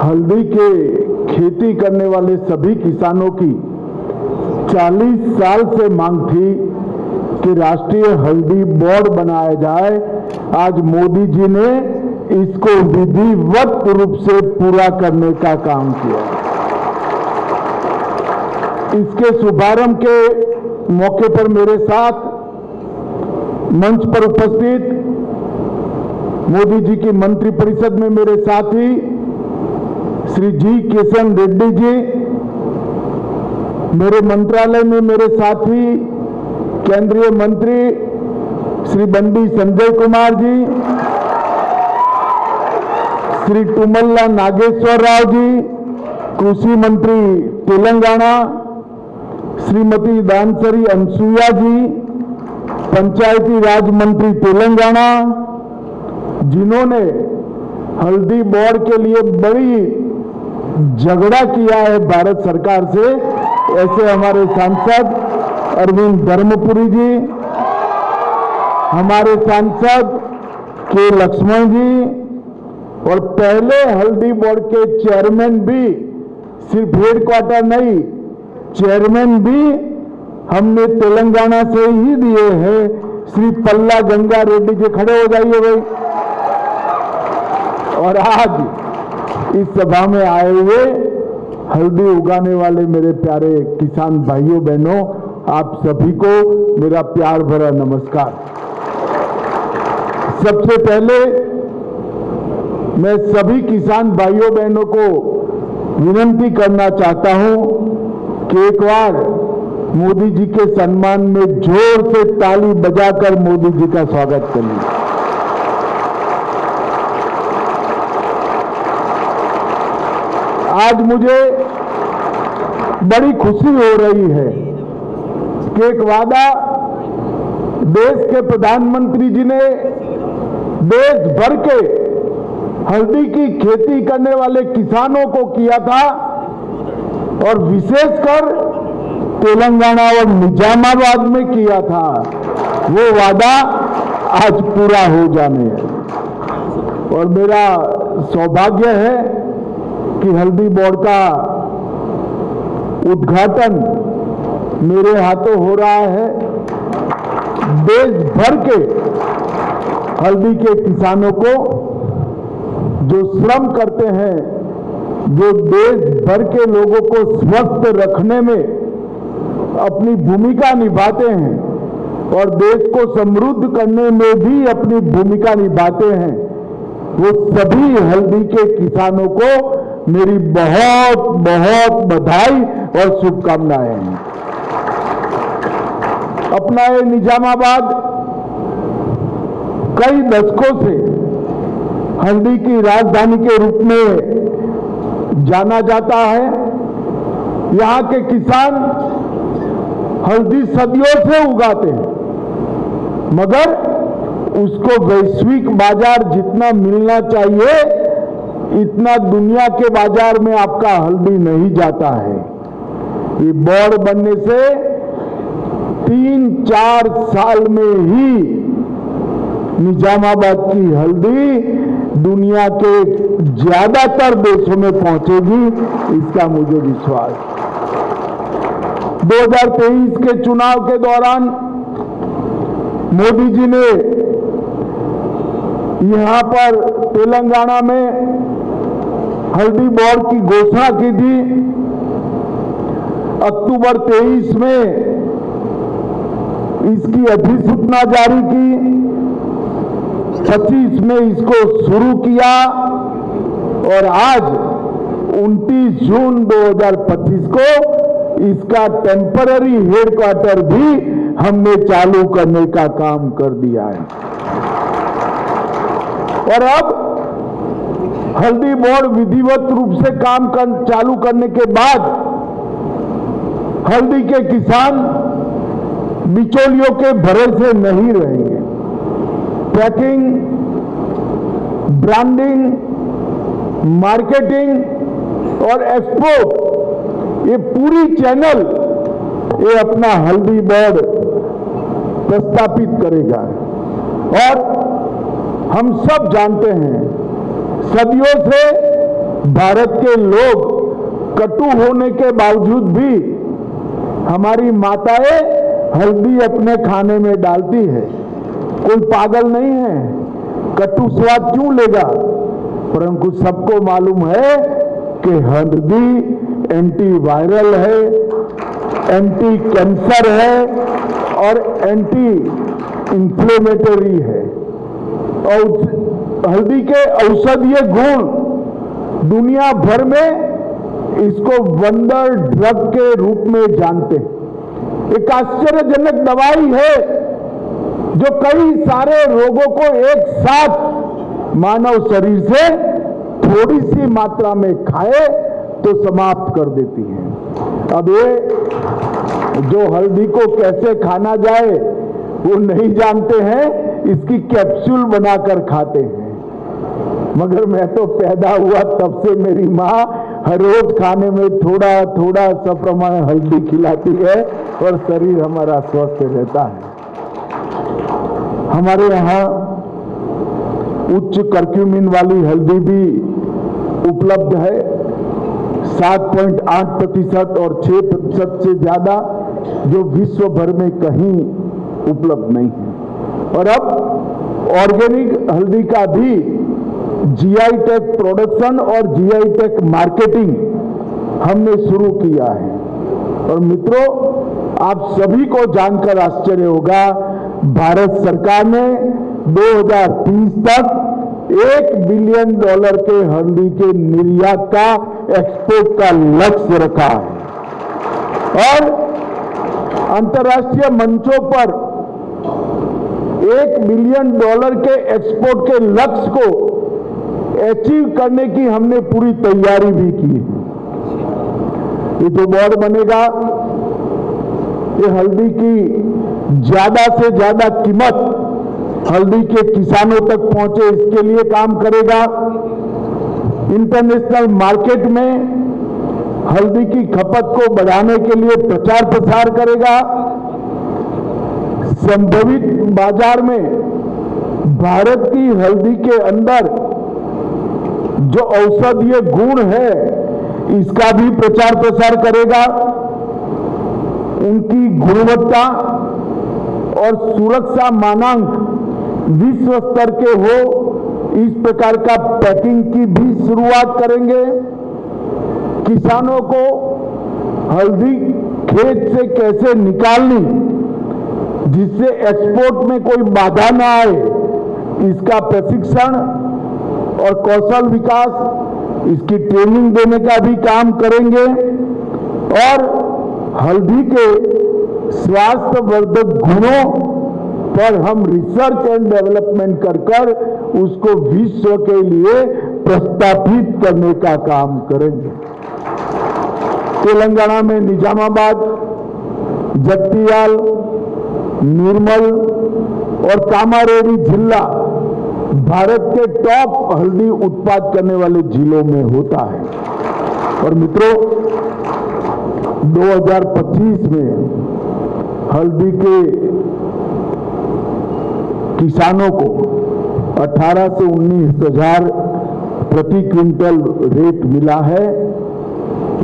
हल्दी के खेती करने वाले सभी किसानों की 40 साल से मांग थी कि राष्ट्रीय हल्दी बोर्ड बनाया जाए। आज मोदी जी ने इसको विधिवत रूप से पूरा करने का काम किया। इसके शुभारंभ के मौके पर मेरे साथ मंच पर उपस्थित मोदी जी की मंत्रिपरिषद में मेरे साथी श्री जी किशन रेड्डी जी, मेरे मंत्रालय में मेरे साथी केंद्रीय मंत्री श्री बंडी संजय कुमार जी, श्री तुमल्ला नागेश्वर राव जी, कृषि मंत्री तेलंगाना, श्रीमती दानसरी अनसुईया जी, पंचायती राज मंत्री तेलंगाना, जिन्होंने हल्दी बोर्ड के लिए बड़ी झगड़ा किया है भारत सरकार से, ऐसे हमारे सांसद अरविंद धर्मपुरी जी, हमारे सांसद के लक्ष्मण जी, और पहले हल्दी बोर्ड के चेयरमैन भी, सिर्फ हेडक्वार्टर नहीं, चेयरमैन भी हमने तेलंगाना से ही दिए हैं। श्री पल्ला गंगा रेड्डी जी, खड़े हो जाइए भाई। और आज इस सभा में आए हुए हल्दी उगाने वाले मेरे प्यारे किसान भाइयों बहनों, आप सभी को मेरा प्यार भरा नमस्कार। सबसे पहले मैं सभी किसान भाइयों बहनों को विनती करना चाहता हूं कि एक बार मोदी जी के सम्मान में जोर से ताली बजाकर मोदी जी का स्वागत करें। आज मुझे बड़ी खुशी हो रही है कि एक वादा देश के प्रधानमंत्री जी ने देश भर के हल्दी की खेती करने वाले किसानों को किया था, और विशेषकर तेलंगाना और निजामाबाद में किया था। वो वादा आज पूरा हो जाने है, और मेरा सौभाग्य है कि हल्दी बोर्ड का उद्घाटन मेरे हाथों हो रहा है। देश भर के हल्दी के किसानों को जो श्रम करते हैं, जो देश भर के लोगों को स्वस्थ रखने में अपनी भूमिका निभाते हैं और देश को समृद्ध करने में भी अपनी भूमिका निभाते हैं, वो सभी हल्दी के किसानों को मेरी बहुत बहुत बधाई और शुभकामनाएं हैं। अपना ये निजामाबाद कई दशकों से हल्दी की राजधानी के रूप में जाना जाता है। यहाँ के किसान हल्दी सदियों से उगाते हैं, मगर उसको वैश्विक बाजार जितना मिलना चाहिए, इतना दुनिया के बाजार में आपका हल्दी नहीं जाता है। ये बोर्ड बनने से 3-4 साल में ही निजामाबाद की हल्दी दुनिया के ज्यादातर देशों में पहुंचेगी, इसका मुझे विश्वास। 2023 के चुनाव के दौरान मोदी जी ने यहां पर तेलंगाना में हल्दी बोर्ड की घोषणा की थी। अक्टूबर 23 में इसकी अधिसूचना जारी की, 25 में इसको शुरू किया, और आज 29 जून 2025 को इसका टेम्पररी हेडक्वार्टर भी हमने चालू करने का काम कर दिया है। और अब हल्दी बोर्ड विधिवत रूप से काम चालू करने के बाद हल्दी के किसान बिचौलियों के भरोसे नहीं रहेंगे। पैकिंग, ब्रांडिंग, मार्केटिंग और एक्सपोर्ट, ये पूरी चैनल ये अपना हल्दी बोर्ड प्रस्तापित करेगा। और हम सब जानते हैं, सदियों से भारत के लोग कटु होने के बावजूद भी हमारी माताएं हल्दी अपने खाने में डालती है। कोई पागल नहीं है, कटु स्वाद क्यों लेगा? परंतु सबको मालूम है कि हल्दी एंटीवायरल है, एंटी कैंसर है और एंटी इंफ्लेमेटरी है। और हल्दी के औषधीय गुण दुनिया भर में इसको वंडर ड्रग के रूप में जानते हैं। एक आश्चर्यजनक दवाई है जो कई सारे रोगों को एक साथ मानव शरीर से थोड़ी सी मात्रा में खाए तो समाप्त कर देती है। अब ये जो हल्दी को कैसे खाना जाए वो नहीं जानते हैं, इसकी कैप्सूल बनाकर खाते हैं। मगर मैं तो पैदा हुआ तब से मेरी माँ हर रोज खाने में थोड़ा थोड़ा सप्रमाण हल्दी खिलाती है और शरीर हमारा स्वस्थ रहता है। हमारे यहाँ उच्च कर्क्यूमिन वाली हल्दी भी उपलब्ध है, 7.8% और 6% से ज्यादा, जो विश्व भर में कहीं उपलब्ध नहीं है। और अब ऑर्गेनिक हल्दी का भी जीआई टैग प्रोडक्शन और जीआई टैग मार्केटिंग हमने शुरू किया है। और मित्रों, आप सभी को जानकर आश्चर्य होगा, भारत सरकार ने 2030 तक $1 बिलियन के हल्दी के निर्यात का, एक्सपोर्ट का लक्ष्य रखा है। और अंतर्राष्ट्रीय मंचों पर $1 बिलियन के एक्सपोर्ट के लक्ष्य को अचीव करने की हमने पूरी तैयारी भी की है। ये जो बोर्ड बनेगा, ये हल्दी की ज्यादा से ज्यादा कीमत हल्दी के किसानों तक पहुंचे, इसके लिए काम करेगा। इंटरनेशनल मार्केट में हल्दी की खपत को बढ़ाने के लिए प्रचार प्रसार करेगा। संभावित बाजार में भारत की हल्दी के अंदर जो औषधीय गुण है इसका भी प्रचार प्रसार करेगा। उनकी गुणवत्ता और सुरक्षा मानांक विश्व स्तर के हो, इस प्रकार का पैकिंग की भी शुरुआत करेंगे। किसानों को हल्दी खेत से कैसे निकालनी जिससे एक्सपोर्ट में कोई बाधा न आए, इसका प्रशिक्षण और कौशल विकास, इसकी ट्रेनिंग देने का भी काम करेंगे। और हल्दी के स्वास्थ्यवर्धक गुणों पर हम रिसर्च एंड डेवलपमेंट कर उसको विश्व के लिए प्रस्तावित करने का काम करेंगे। तेलंगाना में निजामाबाद, जगतियाल, निर्मल और कामारेड्डी जिला भारत के टॉप हल्दी उत्पाद करने वाले जिलों में होता है। और मित्रों, 2025 में हल्दी के किसानों को 18 से 19 हजार प्रति क्विंटल रेट मिला है।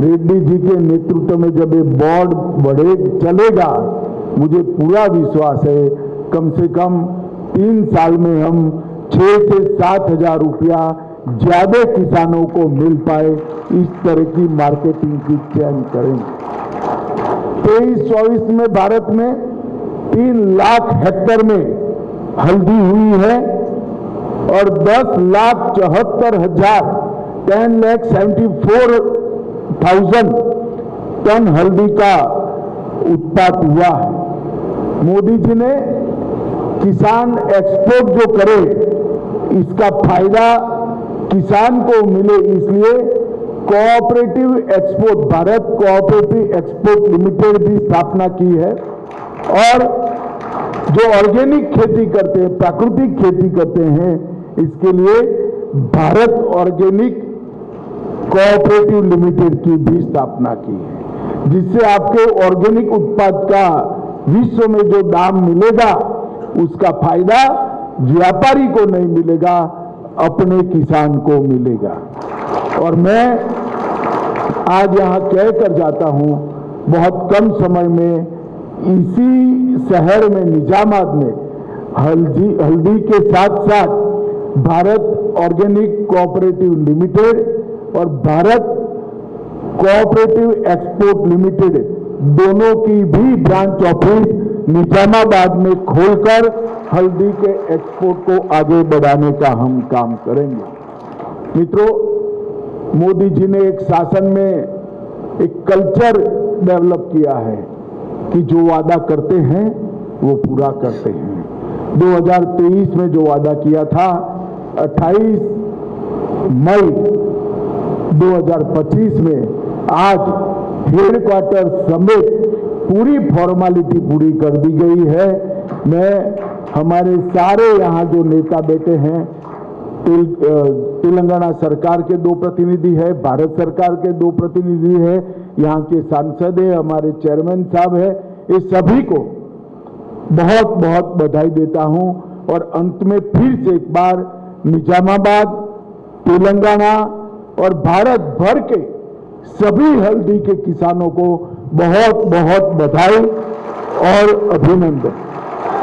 रेड्डी जी के नेतृत्व में जब ये बोर्ड बढ़े चलेगा, मुझे पूरा विश्वास है कम से कम 3 साल में हम 6 से 7 हजार रुपया ज्यादा किसानों को मिल पाए, इस तरह की मार्केटिंग की चयन करेंगे। 23-24 में भारत में 3 लाख हेक्टेयर में हल्दी हुई है और 10,74,000 10,74,000 टन हल्दी का उत्पाद हुआ है। मोदी जी ने किसान एक्सपोर्ट जो करे इसका फायदा किसान को मिले, इसलिए cooperative export, Bharat cooperative export limited भी स्थापना की है। और जो ऑर्गेनिक खेती करते हैं, प्राकृतिक खेती करते हैं, इसके लिए भारत ऑर्गेनिक कोऑपरेटिव लिमिटेड की भी स्थापना की है, जिससे आपके ऑर्गेनिक उत्पाद का विश्व में जो दाम मिलेगा उसका फायदा व्यापारी को नहीं मिलेगा, अपने किसान को मिलेगा। और मैं आज यहाँ कह कर जाता हूँ, बहुत कम समय में इसी शहर में निजामाबाद में हल्दी के साथ साथ भारत ऑर्गेनिक कोऑपरेटिव लिमिटेड और भारत कोऑपरेटिव एक्सपोर्ट लिमिटेड दोनों की भी ब्रांच ऑफिस निजामाबाद में खोलकर हल्दी के एक्सपोर्ट को आगे बढ़ाने का हम काम करेंगे। मित्रों, मोदी जी ने एक शासन में एक कल्चर डेवलप किया है कि जो वादा करते हैं वो पूरा करते हैं। 2023 में जो वादा किया था, 28 मई 2025 में आज हेडक्वार्टर समेत पूरी फॉर्मेलिटी पूरी कर दी गई है। मैं हमारे सारे यहाँ जो नेता बैठे हैं, तेलंगाना सरकार के 2 प्रतिनिधि है, भारत सरकार के 2 प्रतिनिधि है, यहाँ के सांसद है, हमारे चेयरमैन साहब है, इस सभी को बहुत बहुत बधाई देता हूँ। और अंत में फिर से एक बार निजामाबाद, तेलंगाना और भारत भर के सभी हल्दी के किसानों को बहुत बहुत बधाई और अभिनंदन।